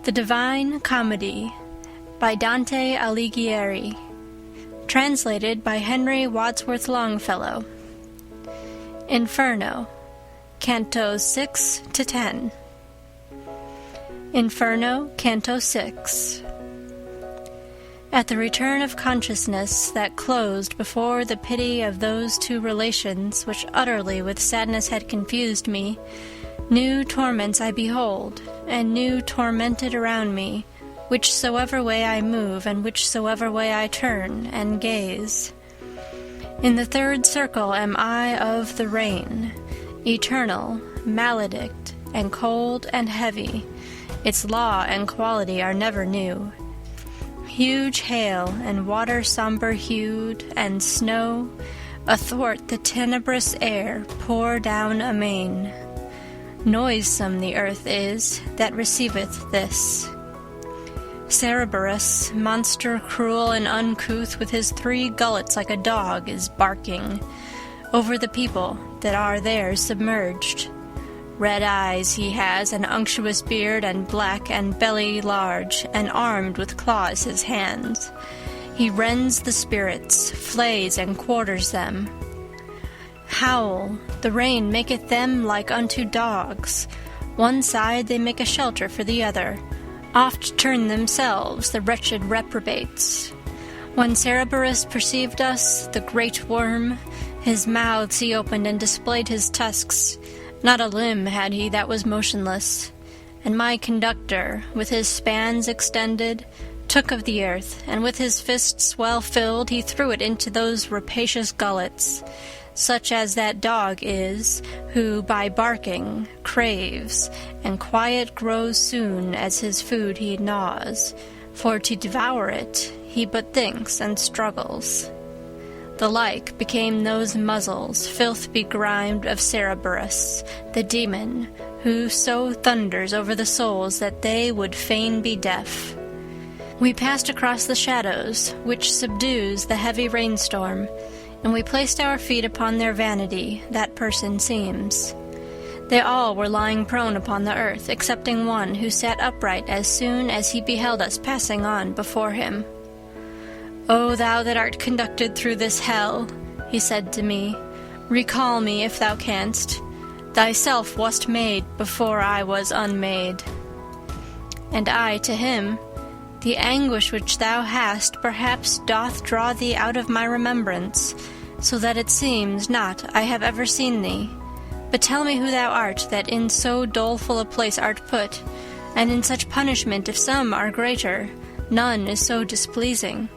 The Divine Comedy by Dante Alighieri. Translated by Henry Wadsworth Longfellow. Inferno, Cantos 6 to 10. Inferno, Canto 6. At the return of consciousness that closed before the pity of those two relations which utterly with sadness had confused me, new torments I behold, and new tormented around me, whichsoever way I move, and whichsoever way I turn and gaze. In the third circle am I of the rain, eternal, maledict, and cold and heavy. Its law and quality are never new. Huge hail and water sombre-hued, and snow, athwart the tenebrous air, pour down amain. Noisome the earth is that receiveth this. Cerberus, monster cruel and uncouth, with his 3 gullets like a dog, is barking over the people that are there submerged. Red eyes he has, an unctuous beard, and black, and belly large, and armed with claws his hands. He rends the spirits, flays and quarters them. Howl, the rain maketh them like unto dogs. One side they make a shelter for the other, oft turn themselves the wretched reprobates. When Cerberus perceived us, the great worm, his mouths he opened and displayed his tusks. Not a limb had he that was motionless. And my conductor, with his spans extended, took of the earth, and with his fists well filled he threw it into those rapacious gullets, such as that dog is, who by barking craves, and quiet grows soon as his food he gnaws, for to devour it he but thinks and struggles. The like became those muzzles, filth begrimed, of Cerberus, the demon, who so thunders over the souls that they would fain be deaf. We passed across the shadows, which subdues the heavy rainstorm, and we placed our feet upon their vanity, that person seems. They all were lying prone upon the earth, excepting one who sat upright as soon as he beheld us passing on before him. "O thou that art conducted through this hell," he said to me, "recall me if thou canst. Thyself wast made before I was unmade." And I to him, "The anguish which thou hast perhaps doth draw thee out of my remembrance, so that it seems not I have ever seen thee. But tell me who thou art that in so doleful a place art put, and in such punishment, if some are greater, none is so displeasing."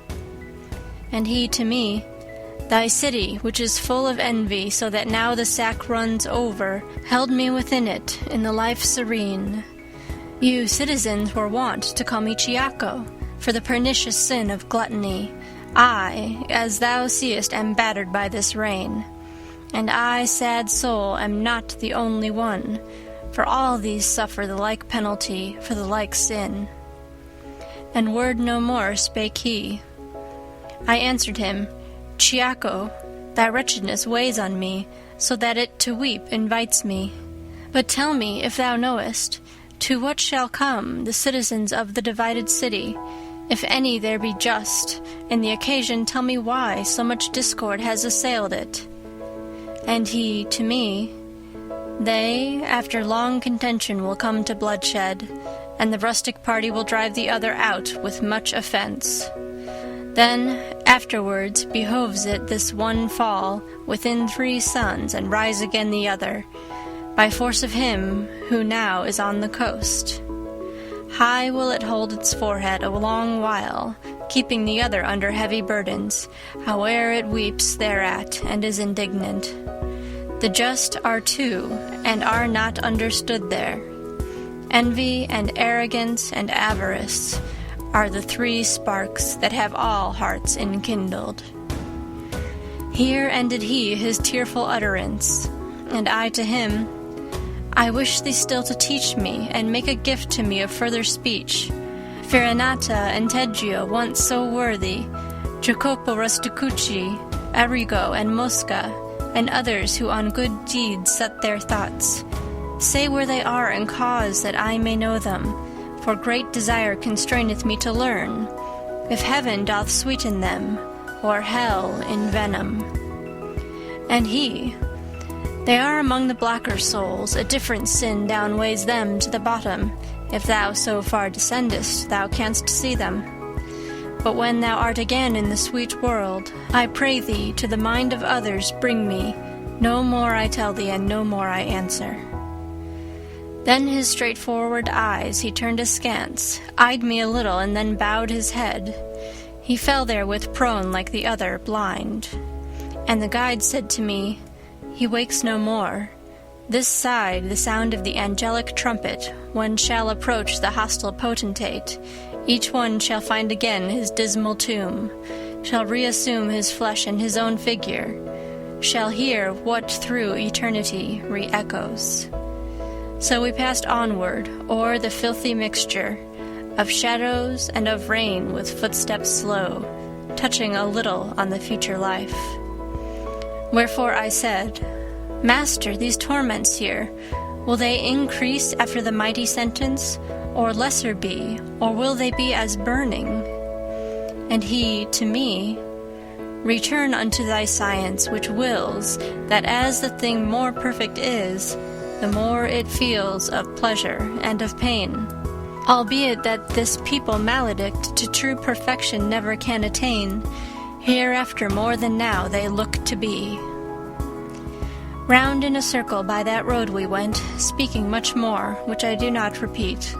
And he to me, "Thy city, which is full of envy, so that now the sack runs over, held me within it, in the life serene. You citizens were wont to call me Chiaco, for the pernicious sin of gluttony. I, as thou seest, am battered by this rain. And I, sad soul, am not the only one, for all these suffer the like penalty for the like sin." And word no more spake he. I answered him, "Chiaco, thy wretchedness weighs on me, so that it to weep invites me. But tell me, if thou knowest, to what shall come the citizens of the divided city, if any there be just, and the occasion tell me why so much discord has assailed it." And he to me, "They, after long contention, will come to bloodshed, and the rustic party will drive the other out with much offence. Then afterwards behoves it this one fall within 3 suns, and rise again the other, by force of him who now is on the coast. High will it hold its forehead a long while, keeping the other under heavy burdens, howe'er it weeps thereat, and is indignant. The just are 2, and are not understood there. Envy and arrogance and avarice are the 3 sparks that have all hearts enkindled." Here ended he his tearful utterance, and I to him, "I wish thee still to teach me, and make a gift to me of further speech. Farinata and Teggio, once so worthy, Jacopo Rusticucci, Arrigo and Mosca, and others who on good deeds set their thoughts. Say where they are and cause that I may know them, for great desire constraineth me to learn, if heaven doth sweeten them, or hell envenom. And he, they are among the blacker souls, a different sin downweighs them to the bottom. If thou so far descendest, thou canst see them. But when thou art again in the sweet world, I pray thee to the mind of others bring me. No more I tell thee, and no more I answer. Then his straightforward eyes he turned askance, eyed me a little, and then bowed his head. He fell therewith prone like the other, blind. And the guide said to me, He wakes no more. This side the sound of the angelic trumpet, one shall approach the hostile potentate. Each one shall find again his dismal tomb, shall reassume his flesh and his own figure, shall hear what through eternity re-echoes. So we passed onward o'er the filthy mixture of shadows and of rain with footsteps slow, touching a little on the future life. Wherefore I said, Master, these torments here, will they increase after the mighty sentence, or lesser be, or will they be as burning? And he to me, Return unto thy science, which wills that as the thing more perfect is, the more it feels of pleasure and of pain, albeit that this people maledict to true perfection never can attain, hereafter more than now they look to be. Round in a circle by that road we went, speaking much more, which I do not repeat.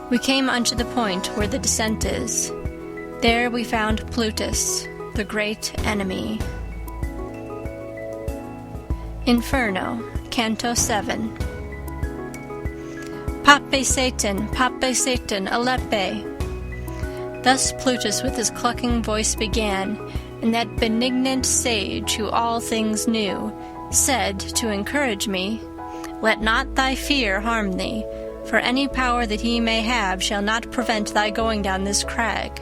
We came unto the point where the descent is. There we found Plutus, the great enemy. Inferno, Canto VII. Pape Satan, Alepe. Thus Plutus with his clucking voice began, and that benignant sage who all things knew, said, to encourage me, Let not thy fear harm thee, for any power that he may have shall not prevent thy going down this crag.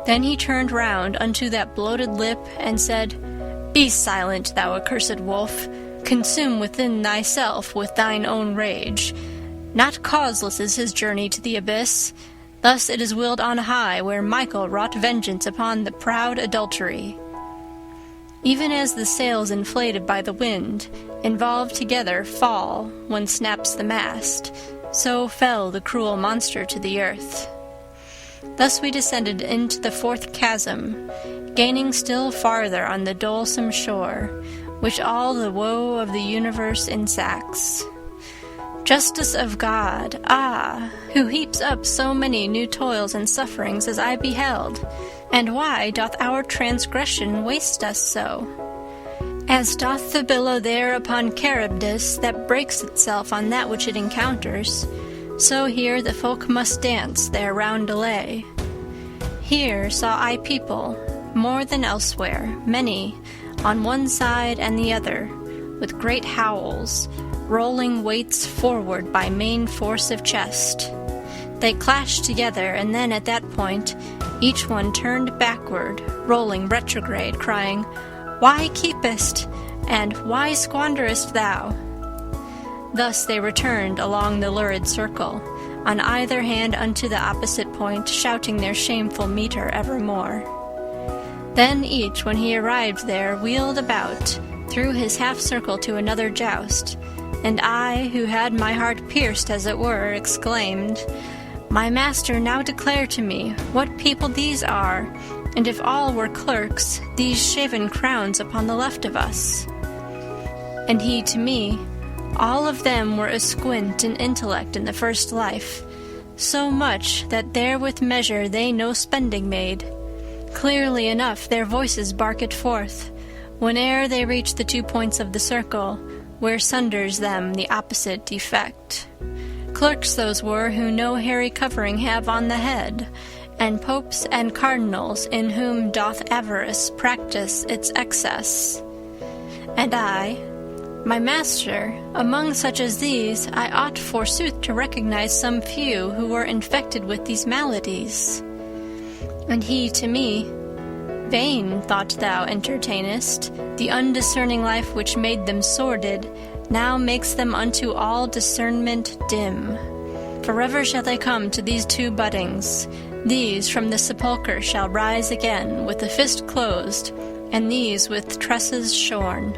Then he turned round unto that bloated lip, and said, Be silent, thou accursed wolf, consume within thyself with thine own rage. Not causeless is his journey to the abyss. Thus it is willed on high, where Michael wrought vengeance upon the proud adultery. Even as the sails inflated by the wind, involved together, fall when snaps the mast, so fell the cruel monster to the earth. Thus we descended into the fourth chasm, gaining still farther on the dolesome shore, which all the woe of the universe ensacks. Justice of God, who heaps up so many new toils and sufferings as I beheld, and why doth our transgression waste us so? As doth the billow there upon Charybdis that breaks itself on that which it encounters, so here the folk must dance their roundelay. Here saw I people, more than elsewhere, many, on one side and the other, with great howls, rolling weights forward by main force of chest. They clashed together, and then at that point, each one turned backward, rolling retrograde, crying, Why keepest? And why squanderest thou? Thus they returned along the lurid circle, on either hand unto the opposite point, shouting their shameful metre evermore. Then each, when he arrived there, wheeled about, through his half-circle to another joust, and I, who had my heart pierced as it were, exclaimed, My master, now declare to me what people these are, and if all were clerks, these shaven crowns upon the left of us. And he to me, All of them were asquint in intellect in the first life, so much that there with measure they no spending made. Clearly enough their voices bark it forth, whene'er they reach the 2 points of the circle, where sunders them the opposite defect. Clerks those were who no hairy covering have on the head, and popes and cardinals in whom doth avarice practice its excess. And I, my master, among such as these, I ought forsooth to recognize some few who were infected with these maladies. And he to me, Vain thought thou entertainest, the undiscerning life which made them sordid, now makes them unto all discernment dim. Forever shall they come to these two buddings. These from the sepulchre shall rise again, with the fist closed, and these with tresses shorn.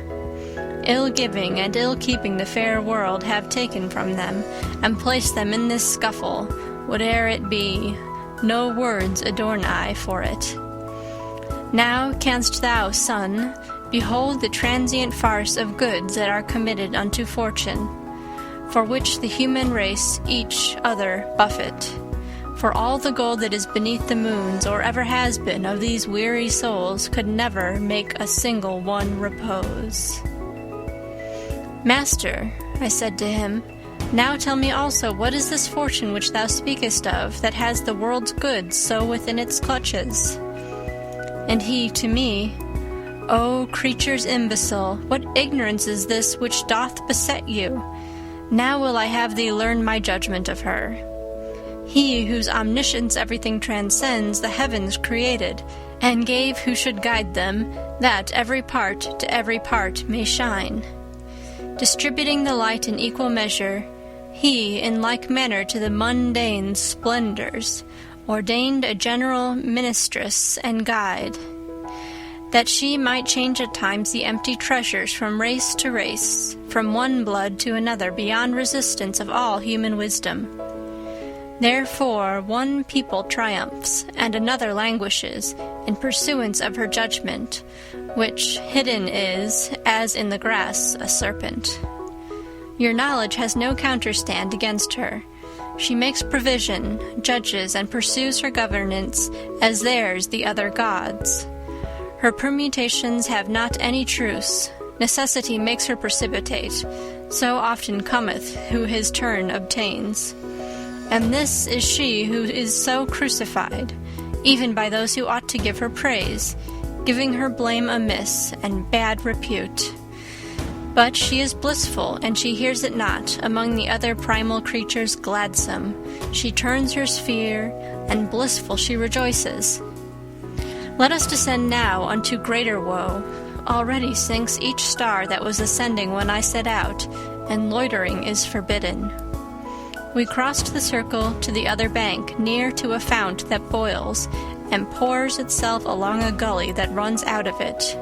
Ill-giving and ill-keeping the fair world have taken from them, and placed them in this scuffle, whate'er it be. No words adorn I for it. Now canst thou, son, behold the transient farce of goods that are committed unto fortune, for which the human race each other buffet. For all the gold that is beneath the moons, or ever has been, of these weary souls, could never make a single one repose. Master, I said to him, now tell me also, what is this fortune which thou speakest of, that has the world's goods so within its clutches? And he to me, O creatures imbecile, what ignorance is this which doth beset you? Now will I have thee learn my judgment of her. He whose omniscience everything transcends, the heavens created, and gave who should guide them, that every part to every part may shine. Distributing the light in equal measure, he, in like manner to the mundane splendors, ordained a general ministress and guide, that she might change at times the empty treasures from race to race, from one blood to another, beyond resistance of all human wisdom. Therefore one people triumphs, and another languishes, in pursuance of her judgment, which hidden is, as in the grass, a serpent. Your knowledge has no counterstand against her. She makes provision, judges, and pursues her governance, as theirs the other gods. Her permutations have not any truce. Necessity makes her precipitate. So often cometh who his turn obtains. And this is she who is so crucified, even by those who ought to give her praise, giving her blame amiss and bad repute. But she is blissful, and she hears it not, among the other primal creatures gladsome. She turns her sphere, and blissful she rejoices. Let us descend now unto greater woe. Already sinks each star that was ascending when I set out, and loitering is forbidden. We crossed the circle to the other bank, near to a fount that boils, and pours itself along a gully that runs out of it.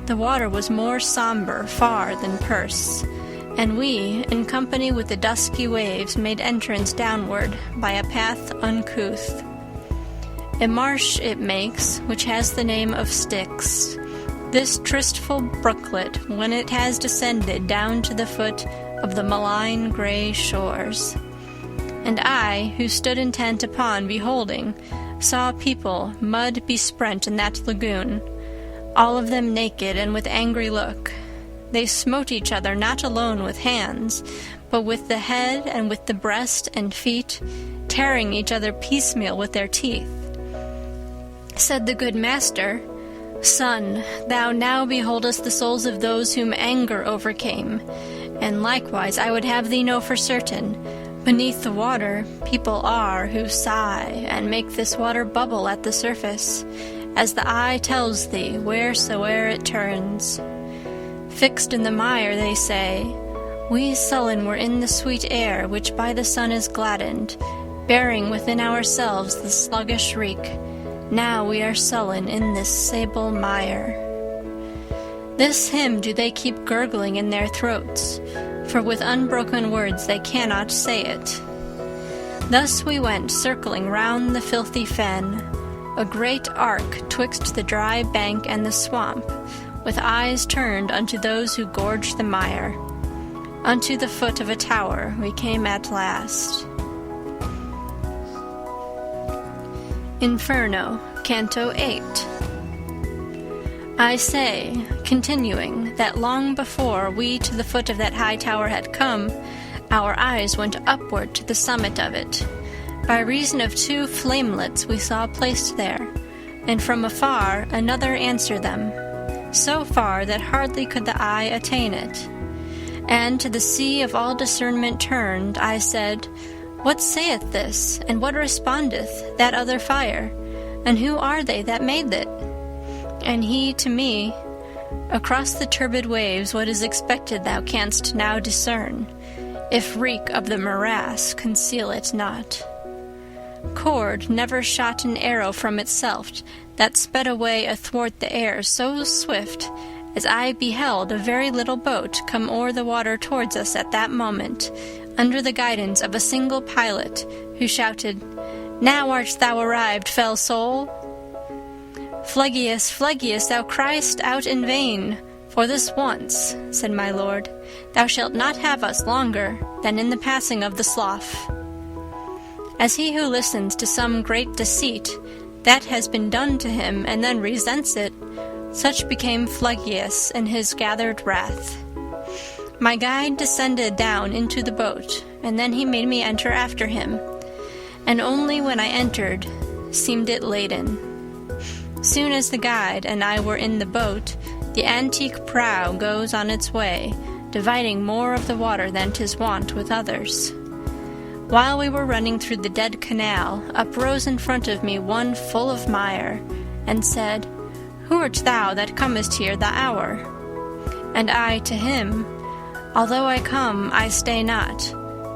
The water was more somber far than purse, and we, in company with the dusky waves, made entrance downward by a path uncouth. A marsh it makes, which has the name of Styx, this tristful brooklet, when it has descended down to the foot of the malign grey shores. And I, who stood intent upon beholding, saw people mud besprent in that lagoon, all of them naked and with angry look. They smote each other not alone with hands, but with the head and with the breast and feet, tearing each other piecemeal with their teeth. Said the good master, Son, thou now beholdest the souls of those whom anger overcame, and likewise I would have thee know for certain, beneath the water people are who sigh and make this water bubble at the surface, as the eye tells thee wheresoe'er it turns. Fixed in the mire, they say, we sullen were in the sweet air which by the sun is gladdened, bearing within ourselves the sluggish reek. Now we are sullen in this sable mire. This hymn do they keep gurgling in their throats, for with unbroken words they cannot say it. Thus we went circling round the filthy fen, a great arc twixt the dry bank and the swamp, with eyes turned unto those who gorged the mire. Unto the foot of a tower we came at last. Inferno, Canto VIII. I say, continuing, that long before we to the foot of that high tower had come, our eyes went upward to the summit of it. By reason of two flamelets we saw placed there, and from afar another answer them, so far that hardly could the eye attain it. And to the sea of all discernment turned, I said, What saith this, and what respondeth that other fire? And who are they that made it? And he to me, Across the turbid waves what is expected thou canst now discern. if reek of the morass conceal it not. Cord never shot an arrow from itself that sped away athwart the air so swift as I beheld a very little boat come o'er the water towards us at that moment, under the guidance of a single pilot, who shouted, "Now art thou arrived, fell soul!" "Phlegyas, Phlegyas, thou criest out in vain. For this once," said my lord, "thou shalt not have us longer than in the passing of the slough." As he who listens to some great deceit that has been done to him and then resents it, such became Phlegyas in his gathered wrath. My guide descended down into the boat, and then he made me enter after him, and only when I entered seemed it laden. Soon as the guide and I were in the boat, the antique prow goes on its way, dividing more of the water than 'tis wont with others. While we were running through the dead canal, uprose in front of me one full of mire, and said, "Who art thou that comest here the hour?" And I to him, "Although I come, I stay not.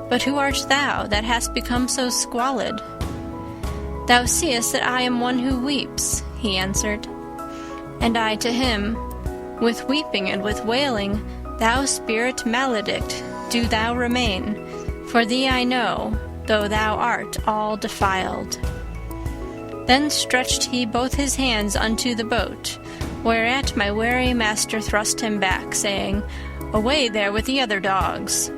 But who art thou that hast become so squalid?" "Thou seest that I am one who weeps," he answered. And I to him, "With weeping and with wailing, thou spirit maledict, do thou remain. For thee I know, though thou art all defiled." Then stretched he both his hands unto the boat, whereat my wary master thrust him back, saying, "Away there with the other dogs."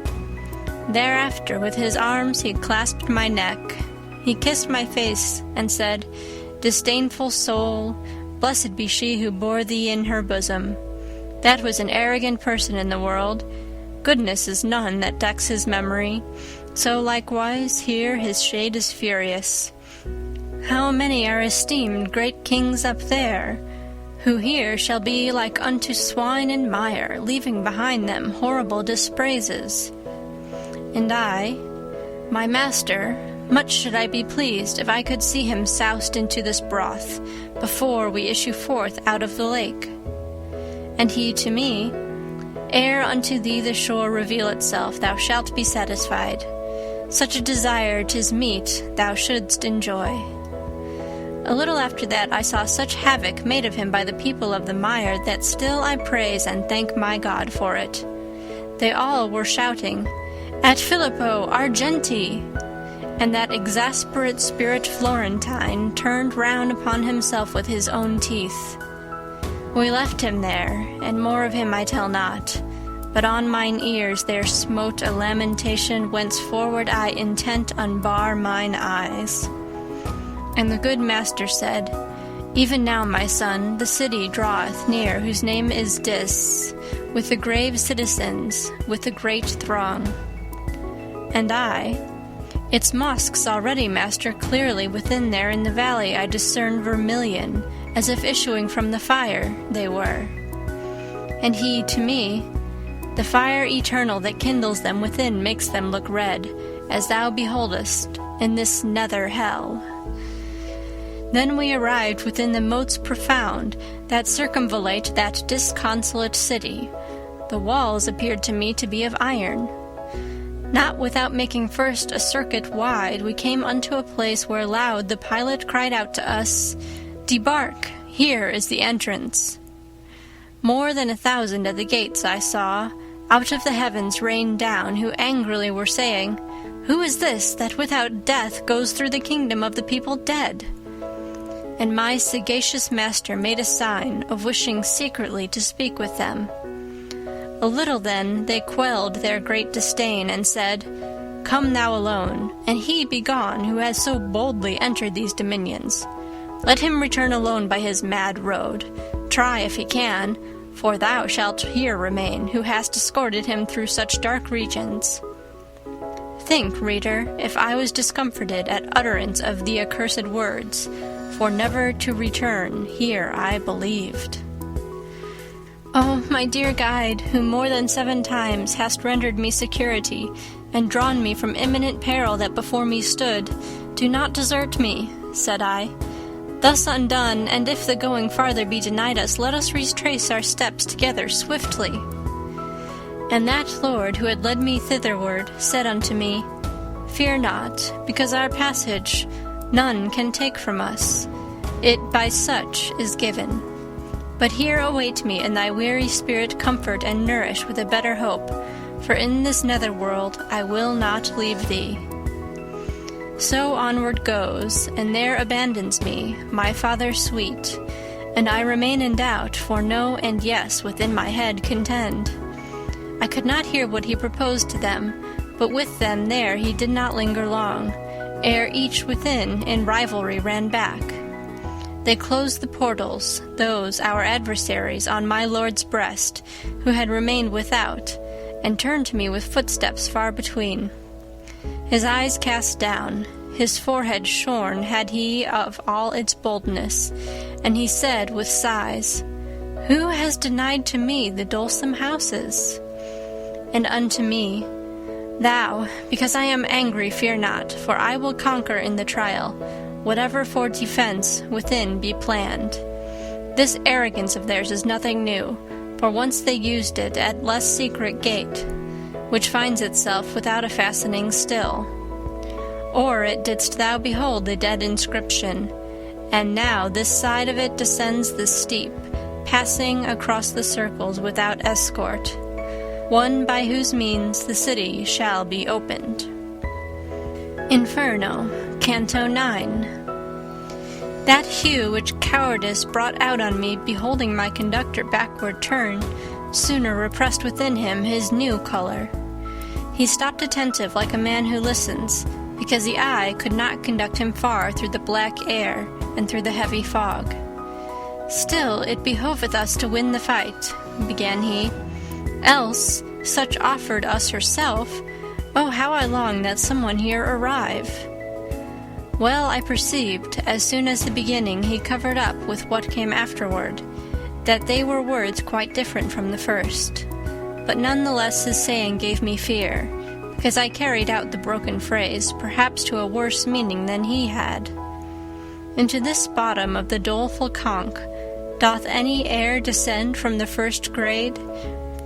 Thereafter with his arms he clasped my neck. He kissed my face, and said, "Disdainful soul, blessed be she who bore thee in her bosom. That was an arrogant person in the world. Goodness is none that decks his memory. So likewise here his shade is furious. How many are esteemed great kings up there, who here shall be like unto swine in mire, leaving behind them horrible dispraises. And I, my master, much should I be pleased if I could see him soused into this broth, before we issue forth out of the lake." And he to me, "Ere unto thee the shore reveal itself, thou shalt be satisfied. Such a desire 'tis meet thou shouldst enjoy." A little after that I saw such havoc made of him by the people of the mire that still I praise and thank my God for it. They all were shouting, "At Filippo, Argenti!" And that exasperate spirit Florentine turned round upon himself with his own teeth. We left him there, and more of him I tell not, but on mine ears there smote a lamentation whence forward I intent unbar mine eyes. And the good master said, "Even now, my son, the city draweth near, whose name is Dis, with the grave citizens, with the great throng." And I, "Its mosques already, master, clearly within there in the valley I discern vermilion, as if issuing from the fire they were." And he to me, "The fire eternal that kindles them within makes them look red, as thou beholdest in this nether hell." Then we arrived within the moats profound that circumvallate that disconsolate city. The walls appeared to me to be of iron. Not without making first a circuit wide, we came unto a place where loud the pilot cried out to us, "Debark, here is the entrance." More than 1,000 at the gates I saw, out of the heavens rained down, who angrily were saying, "Who is this that without death goes through the kingdom of the people dead?" And my sagacious master made a sign of wishing secretly to speak with them. A little then they quelled their great disdain, and said, "Come thou alone, and he be gone who has so boldly entered these dominions. Let him return alone by his mad road. Try if he can, for thou shalt here remain, who hast escorted him through such dark regions." Think, reader, if I was discomforted at utterance of the accursed words, for never to return here I believed. Oh, my dear guide, who more than 7 times hast rendered me security, and drawn me from imminent peril that before me stood, do not desert me, said I. Thus undone, and if the going farther be denied us, let us retrace our steps together swiftly. And that Lord who had led me thitherward said unto me, Fear not, because our passage none can take from us. It by such is given. But here await me in thy weary spirit comfort and nourish with a better hope, for in this nether world I will not leave thee. So onward goes, and there abandons me my Father sweet, and I remain in doubt, for no and yes within my head contend. I could not hear what he proposed to them, but with them there he did not linger long, ere each within in rivalry ran back. They closed the portals, those our adversaries, on my lord's breast, who had remained without, and turned to me with footsteps far between. His eyes cast down, his forehead shorn had he of all its boldness, and he said with sighs, Who has denied to me the dolesome houses? And unto me, Thou, because I am angry, fear not, for I will conquer in the trial, whatever for defense within be planned. This arrogance of theirs is nothing new, for once they used it at less secret gate, which finds itself without a fastening still. O'er it didst thou behold the dead inscription, and now this side of it descends the steep, passing across the circles without escort, one by whose means the city shall be opened. Inferno, Canto IX. That hue which cowardice brought out on me, beholding my conductor backward turn, sooner repressed within him his new color. He stopped attentive like a man who listens, because the eye could not conduct him far through the black air and through the heavy fog. Still it behoveth us to win the fight, began he, else such offered us herself. Oh, how I long that someone here arrive! Well, I perceived, as soon as the beginning he covered up with what came afterward, that they were words quite different from the first. But none the less his saying gave me fear, because I carried out the broken phrase, perhaps to a worse meaning than he had. Into this bottom of the doleful conch, doth any air descend from the first grade,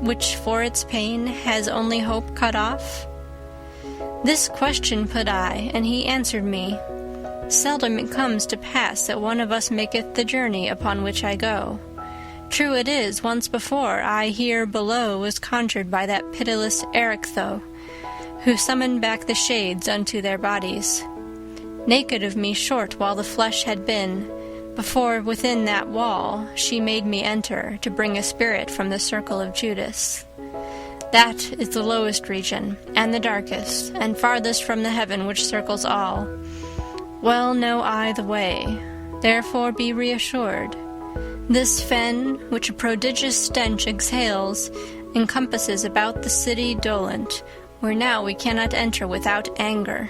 which for its pain has only hope cut off? This question put I, and he answered me, Seldom it comes to pass that one of us maketh the journey upon which I go. True it is, once before I here below was conjured by that pitiless Erichtho, who summoned back the shades unto their bodies. Naked of me short while the flesh had been, before within that wall she made me enter, to bring a spirit from the circle of Judas. That is the lowest region, and the darkest, and farthest from the heaven which circles all. Well know I the way, therefore be reassured. This fen, which a prodigious stench exhales, encompasses about the city dolent, where now we cannot enter without anger.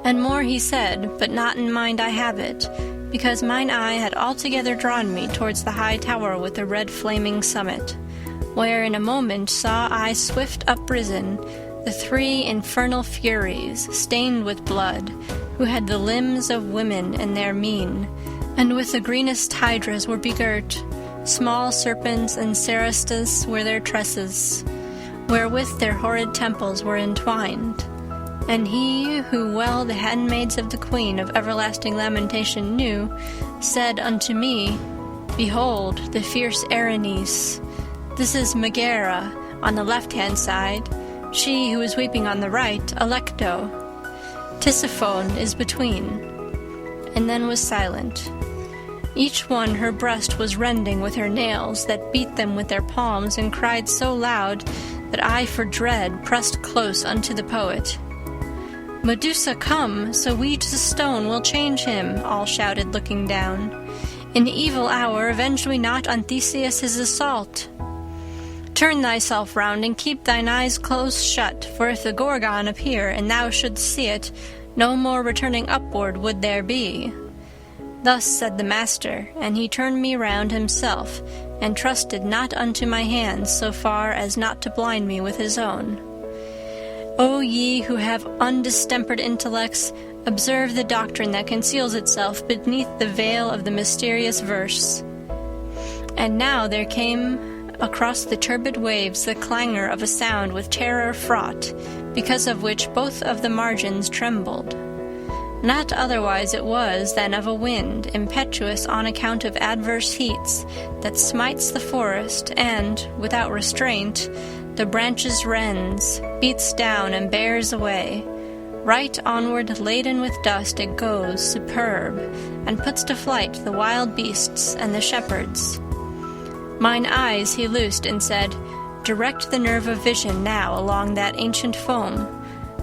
And more he said, but not in mind I have it, because mine eye had altogether drawn me towards the high tower with the red flaming summit, where in a moment saw I swift uprisen the three infernal furies, stained with blood, who had the limbs of women in their mien, and with the greenest hydras were begirt. Small serpents and cerastus were their tresses, wherewith their horrid temples were entwined. And he, who well the handmaids of the queen of everlasting lamentation knew, said unto me, Behold the fierce Erinys. This is Megara, on the left-hand side, she who is weeping on the right, Alecto. Tisiphone is between. And then was silent. Each one her breast was rending with her nails, that beat them with their palms, and cried so loud that I for dread pressed close unto the poet. Medusa, come, so we to stone will change him, all shouted, looking down. In the evil hour avenge we not on Theseus his assault. Turn thyself round, and keep thine eyes close shut, for if the Gorgon appear, and thou shouldst see it, no more returning upward would there be. Thus said the master, and he turned me round himself, and trusted not unto my hands so far as not to blind me with his own. O ye who have undistempered intellects, observe the doctrine that conceals itself beneath the veil of the mysterious verse. And now there came across the turbid waves the clangor of a sound with terror fraught, because of which both of the margins trembled. Not otherwise it was than of a wind, impetuous on account of adverse heats, that smites the forest, and, without restraint, the branches rends, beats down and bears away. Right onward laden with dust it goes, superb, and puts to flight the wild beasts and the shepherds. Mine eyes he loosed and said, "Direct the nerve of vision now along that ancient foam,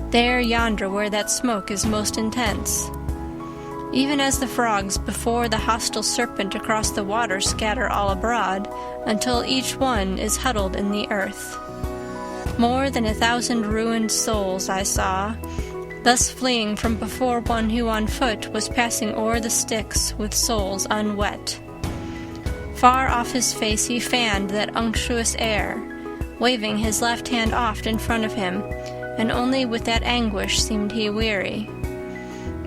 there yonder where that smoke is most intense." Even as the frogs before the hostile serpent across the water scatter all abroad, until each one is huddled in the earth. More than 1,000 ruined souls I saw, thus fleeing from before one who on foot was passing o'er the Styx with souls unwet. Far off his face he fanned that unctuous air, waving his left hand oft in front of him, and only with that anguish seemed he weary.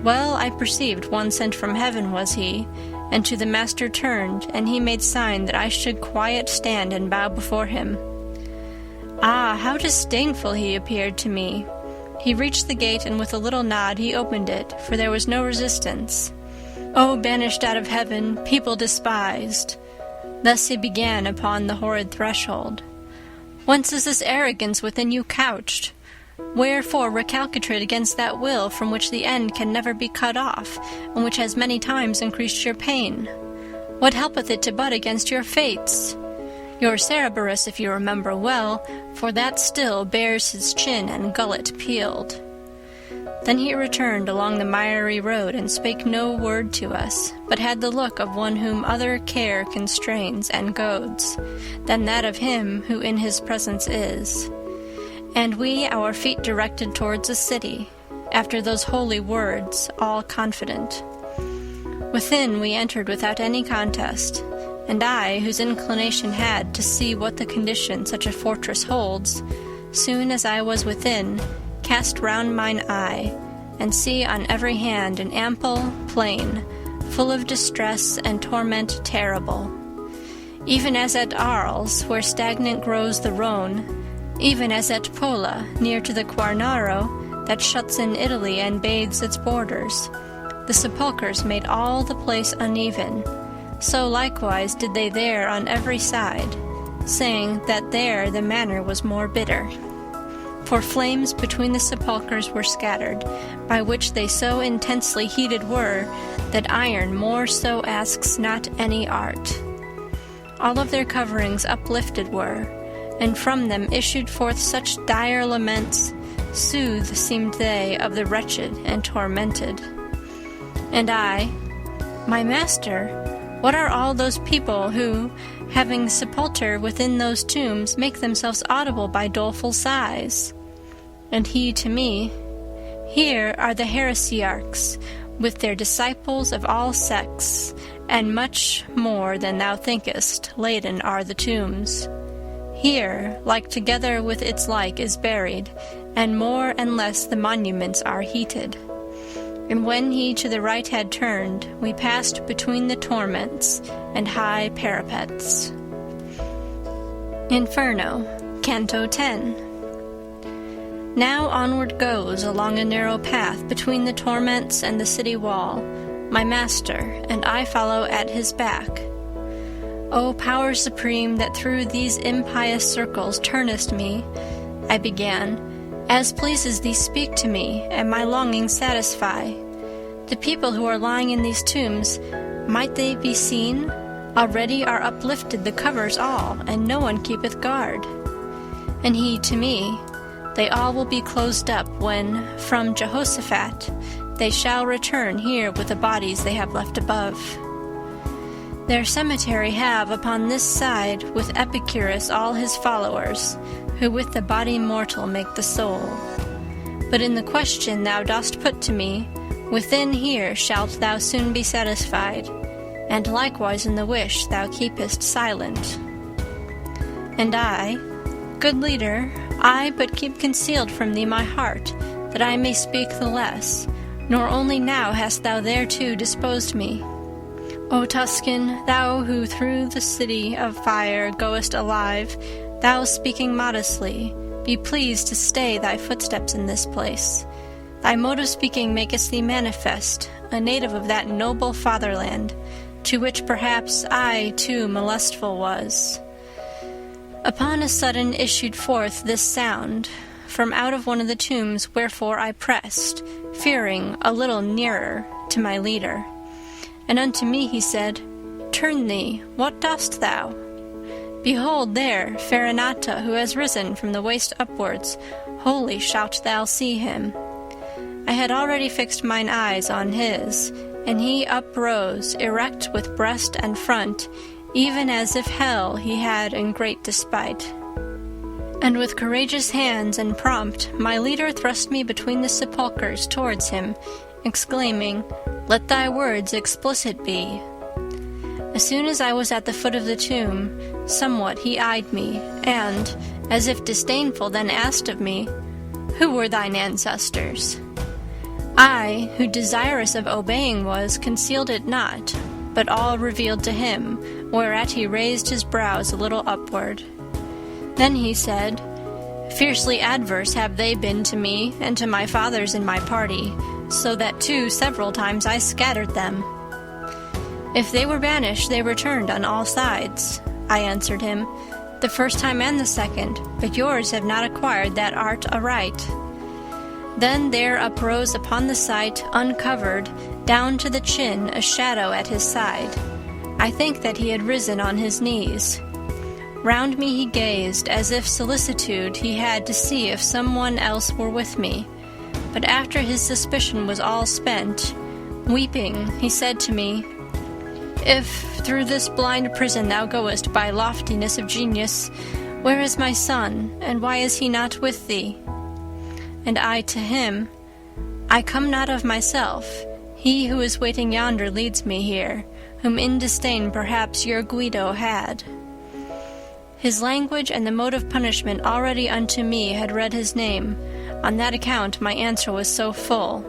Well I perceived one sent from heaven was he, and to the master turned, and he made sign that I should quiet stand and bow before him. Ah, how disdainful he appeared to me! He reached the gate, and with a little nod he opened it, for there was no resistance. "O banished out of heaven, people despised!" Thus he began upon the horrid threshold. "Whence is this arrogance within you couched? Wherefore recalcitrate against that will from which the end can never be cut off, and which has many times increased your pain? What helpeth it to butt against your fates? Your Cerberus, if you remember well, for that still bears his chin and gullet peeled." Then he returned along the miry road, and spake no word to us, but had the look of one whom other care constrains and goads, than that of him who in his presence is. And we our feet directed towards the city, after those holy words, all confident. Within we entered without any contest, and I, whose inclination had to see what the condition such a fortress holds, soon as I was within, cast round mine eye, and see on every hand an ample plain, full of distress and torment terrible. Even as at Arles, where stagnant grows the Rhone, even as at Pola, near to the Quarnaro, that shuts in Italy and bathes its borders, the sepulchres made all the place uneven. So likewise did they there on every side, saying that there the manner was more bitter. For flames between the sepulchres were scattered, by which they so intensely heated were, that iron more so asks not any art. All of their coverings uplifted were, and from them issued forth such dire laments, soothed seemed they of the wretched and tormented. And I, "My master, what are all those people who, having sepulture within those tombs, make themselves audible by doleful sighs?" And he to me, "Here are the heresiarchs, with their disciples of all sects, and much more than thou thinkest, laden are the tombs. Here, like together with its like, is buried, and more and less the monuments are heated." And when he to the right had turned, we passed between the torments and high parapets. Inferno, Canto X. Now onward goes along a narrow path between the torments and the city wall, my master, and I follow at his back. "O power supreme, that through these impious circles turnest me," I began, "as pleases thee speak to me, and my longing satisfy. The people who are lying in these tombs, might they be seen? Already are uplifted the covers all, and no one keepeth guard." And he to me, "They all will be closed up when, from Jehoshaphat, they shall return here with the bodies they have left above. Their cemetery have upon this side with Epicurus all his followers, who with the body mortal make the soul. But in the question thou dost put to me, within here shalt thou soon be satisfied, and likewise in the wish thou keepest silent." And I, "Good leader, I but keep concealed from thee my heart, that I may speak the less, nor only now hast thou thereto disposed me. O Tuscan, thou who through the city of fire goest alive, thou speaking modestly, be pleased to stay thy footsteps in this place. Thy mode of speaking maketh thee manifest, a native of that noble fatherland, to which perhaps I too molestful was. Upon a sudden issued forth this sound, from out of one of the tombs, wherefore I pressed, fearing, a little nearer to my leader. And unto me he said, Turn thee, what dost thou? Behold there, Farinata, who has risen from the waist upwards, wholly shalt thou see him. I had already fixed mine eyes on his, and he uprose, erect with breast and front, even as if hell he had in great despite. And with courageous hands and prompt, my leader thrust me between the sepulchres towards him, exclaiming, Let thy words explicit be. As soon as I was at the foot of the tomb, somewhat he eyed me, and, as if disdainful, then asked of me, Who were thine ancestors? I, who desirous of obeying was, concealed it not, but all revealed to him, whereat he raised his brows a little upward. Then he said, Fiercely adverse have they been to me and to my fathers in my party, so that too several times I scattered them. If they were banished, they returned on all sides, I answered him, the first time and the second, but yours have not acquired that art aright. Then there uprose upon the sight, uncovered, down to the chin, a shadow at his side. I think that he had risen on his knees. Round me he gazed, as if solicitude he had to see if some one else were with me. But after his suspicion was all spent, weeping, he said to me, If through this blind prison thou goest by loftiness of genius, where is my son, and why is he not with thee? And I to him, I come not of myself. He who is waiting yonder leads me here, whom in disdain perhaps your Guido had. His language and the mode of punishment already unto me had read his name. On that account my answer was so full.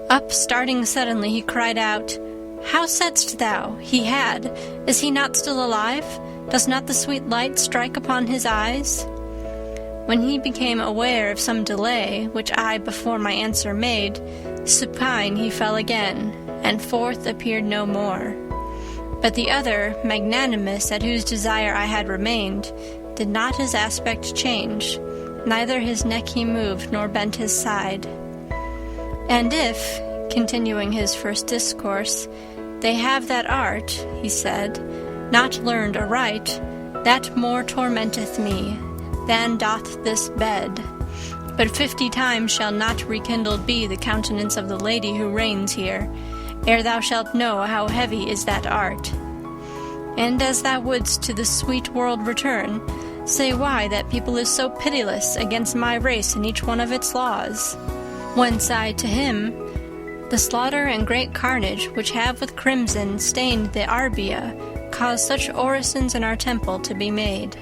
Up starting suddenly he cried out, How saidst thou, he had? Is he not still alive? Does not the sweet light strike upon his eyes? When he became aware of some delay, which I before my answer made, supine he fell again, and forth appeared no more. But the other, magnanimous, at whose desire I had remained, did not his aspect change, neither his neck he moved, nor bent his side. And if, continuing his first discourse, they have that art, he said, not learned aright, that more tormenteth me, than doth this bed. But 50 times shall not rekindled be the countenance of the lady who reigns here, ere thou shalt know how heavy is that art. And as thou wouldst to the sweet world return, say why that people is so pitiless against my race in each one of its laws. Whence I to him, the slaughter and great carnage which have with crimson stained the Arbia, caused such orisons in our temple to be made.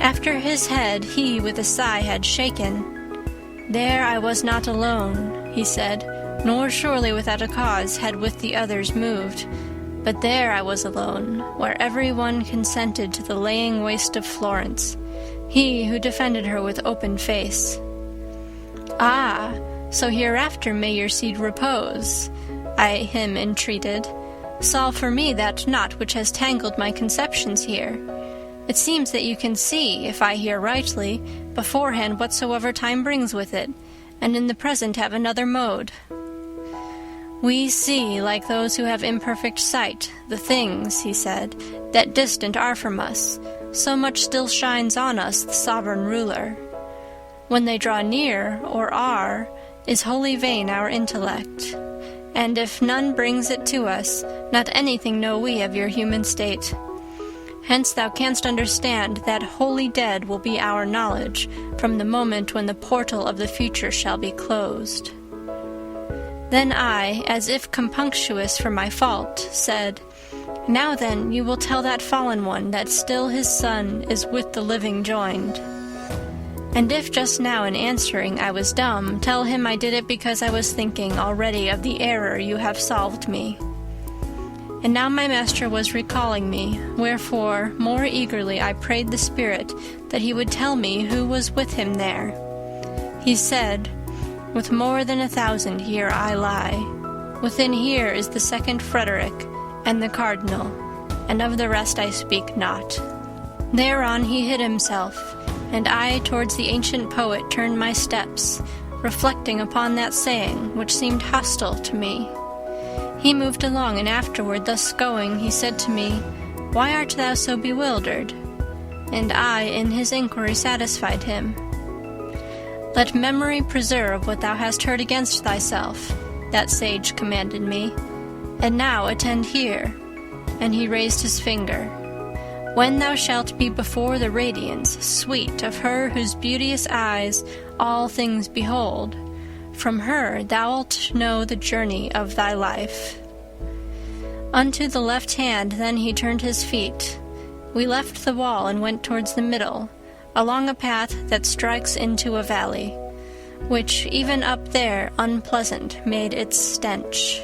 After his head he with a sigh had shaken, There I was not alone, he said, nor surely without a cause had with the others moved, but there I was alone, where every one consented to the laying waste of Florence, he who defended her with open face. Ah, so hereafter may your seed repose, I him entreated. Solve for me that knot which has tangled my conceptions here. It seems that you can see, if I hear rightly, beforehand whatsoever time brings with it, and in the present have another mode. We see, like those who have imperfect sight, the things, he said, that distant are from us, so much still shines on us the sovereign ruler. When they draw near, or are, is wholly vain our intellect. And if none brings it to us, not anything know we of your human state. Hence thou canst understand that wholly dead will be our knowledge from the moment when the portal of the future shall be closed. Then I, as if compunctious for my fault, said, Now then you will tell that fallen one that still his son is with the living joined. And if just now in answering I was dumb, tell him I did it because I was thinking already of the error you have solved me. And now my master was recalling me, wherefore more eagerly I prayed the spirit that he would tell me who was with him there. He said, "With more than 1,000 here I lie. Within here is the second Frederick, and the cardinal, and of the rest I speak not." Thereon he hid himself, and I towards the ancient poet turned my steps, reflecting upon that saying which seemed hostile to me. He moved along, and afterward, thus going, he said to me, "Why art thou so bewildered?" And I in his inquiry satisfied him. "Let memory preserve what thou hast heard against thyself," that sage commanded me. "And now attend here," and he raised his finger. "When thou shalt be before the radiance, sweet, of her whose beauteous eyes all things behold, from her thou'lt know the journey of thy life." Unto the left hand then he turned his feet. We left the wall and went towards the middle, along a path that strikes into a valley, which even up there unpleasant made its stench.